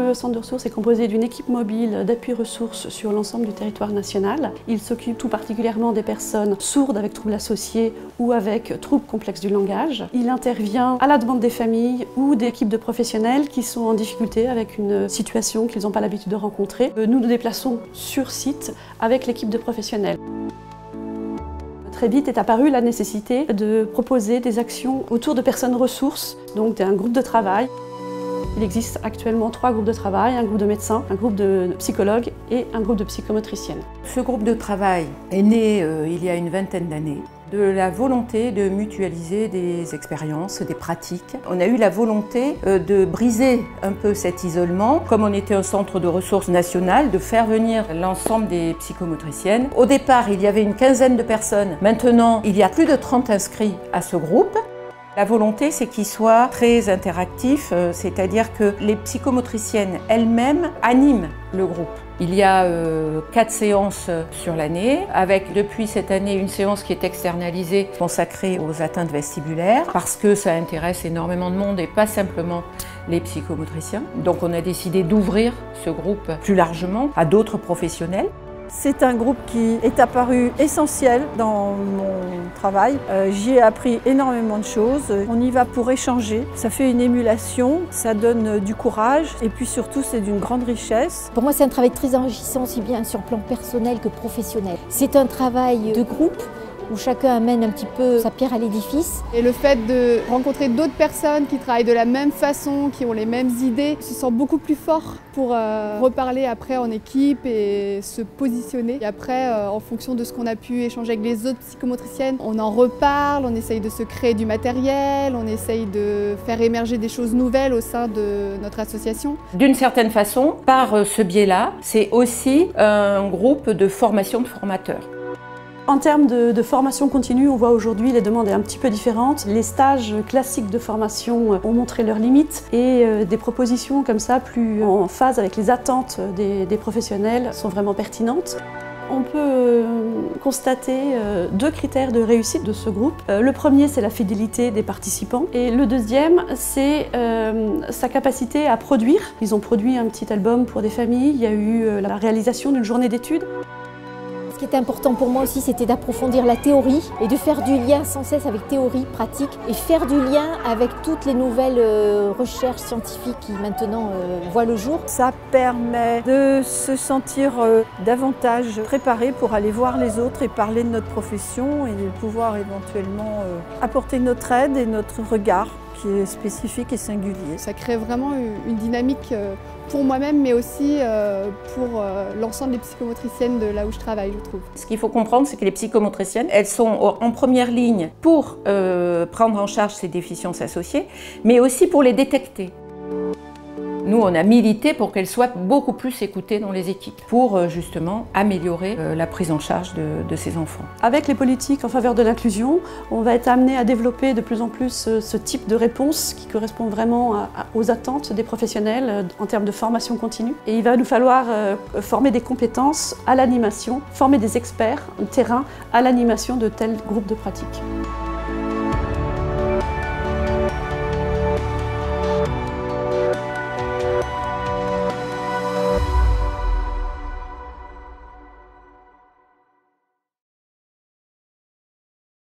Le centre de ressources est composé d'une équipe mobile d'appui ressources sur l'ensemble du territoire national. Il s'occupe tout particulièrement des personnes sourdes avec troubles associés ou avec troubles complexes du langage. Il intervient à la demande des familles ou d'équipes de professionnels qui sont en difficulté avec une situation qu'ils n'ont pas l'habitude de rencontrer. Nous nous déplaçons sur site avec l'équipe de professionnels. Très vite est apparue la nécessité de proposer des actions autour de personnes ressources, donc d'un groupe de travail. Il existe actuellement 3 groupes de travail, un groupe de médecins, un groupe de psychologues et un groupe de psychomotriciennes. Ce groupe de travail est né il y a une vingtaine d'années de la volonté de mutualiser des expériences, des pratiques. On a eu la volonté de briser un peu cet isolement. Comme on était un centre de ressources national, de faire venir l'ensemble des psychomotriciennes. Au départ, il y avait une quinzaine de personnes. Maintenant, il y a plus de 30 inscrits à ce groupe. La volonté, c'est qu'il soit très interactif, c'est-à-dire que les psychomotriciennes elles-mêmes animent le groupe. Il y a 4 séances sur l'année, avec depuis cette année une séance qui est externalisée, consacrée aux atteintes vestibulaires, parce que ça intéresse énormément de monde et pas simplement les psychomotriciens. Donc on a décidé d'ouvrir ce groupe plus largement à d'autres professionnels. C'est un groupe qui est apparu essentiel dans mon travail. J'y ai appris énormément de choses. On y va pour échanger. Ça fait une émulation, ça donne du courage et puis surtout c'est d'une grande richesse. Pour moi c'est un travail très enrichissant aussi bien sur le plan personnel que professionnel. C'est un travail de groupe où chacun amène un petit peu sa pierre à l'édifice. Et le fait de rencontrer d'autres personnes qui travaillent de la même façon, qui ont les mêmes idées, se sent beaucoup plus fort pour reparler après en équipe et se positionner. Et après, en fonction de ce qu'on a pu échanger avec les autres psychomotriciennes, on en reparle, on essaye de se créer du matériel, on essaye de faire émerger des choses nouvelles au sein de notre association. D'une certaine façon, par ce biais-là, c'est aussi un groupe de formation de formateurs. En termes de formation continue, on voit aujourd'hui les demandes un petit peu différentes. Les stages classiques de formation ont montré leurs limites et des propositions comme ça, plus en phase avec les attentes des professionnels, sont vraiment pertinentes. On peut constater 2 critères de réussite de ce groupe. Le premier, c'est la fidélité des participants et le deuxième, c'est sa capacité à produire. Ils ont produit un petit album pour des familles, il y a eu la réalisation d'une journée d'études. Ce qui était important pour moi aussi, c'était d'approfondir la théorie et de faire du lien sans cesse avec théorie, pratique et faire du lien avec toutes les nouvelles recherches scientifiques qui maintenant voient le jour. Ça permet de se sentir davantage préparé pour aller voir les autres et parler de notre profession et de pouvoir éventuellement apporter notre aide et notre regard qui est spécifique et singulier. Ça crée vraiment une dynamique pour moi-même, mais aussi pour l'ensemble des psychomotriciennes de là où je travaille, je trouve. Ce qu'il faut comprendre, c'est que les psychomotriciennes, elles sont en première ligne pour prendre en charge ces déficiences associées, mais aussi pour les détecter. Nous, on a milité pour qu'elles soient beaucoup plus écoutées dans les équipes, pour justement améliorer la prise en charge de ces enfants. Avec les politiques en faveur de l'inclusion, on va être amené à développer de plus en plus ce type de réponse qui correspond vraiment aux attentes des professionnels en termes de formation continue. Et il va nous falloir former des compétences à l'animation, former des experts terrain à l'animation de tels groupes de pratique.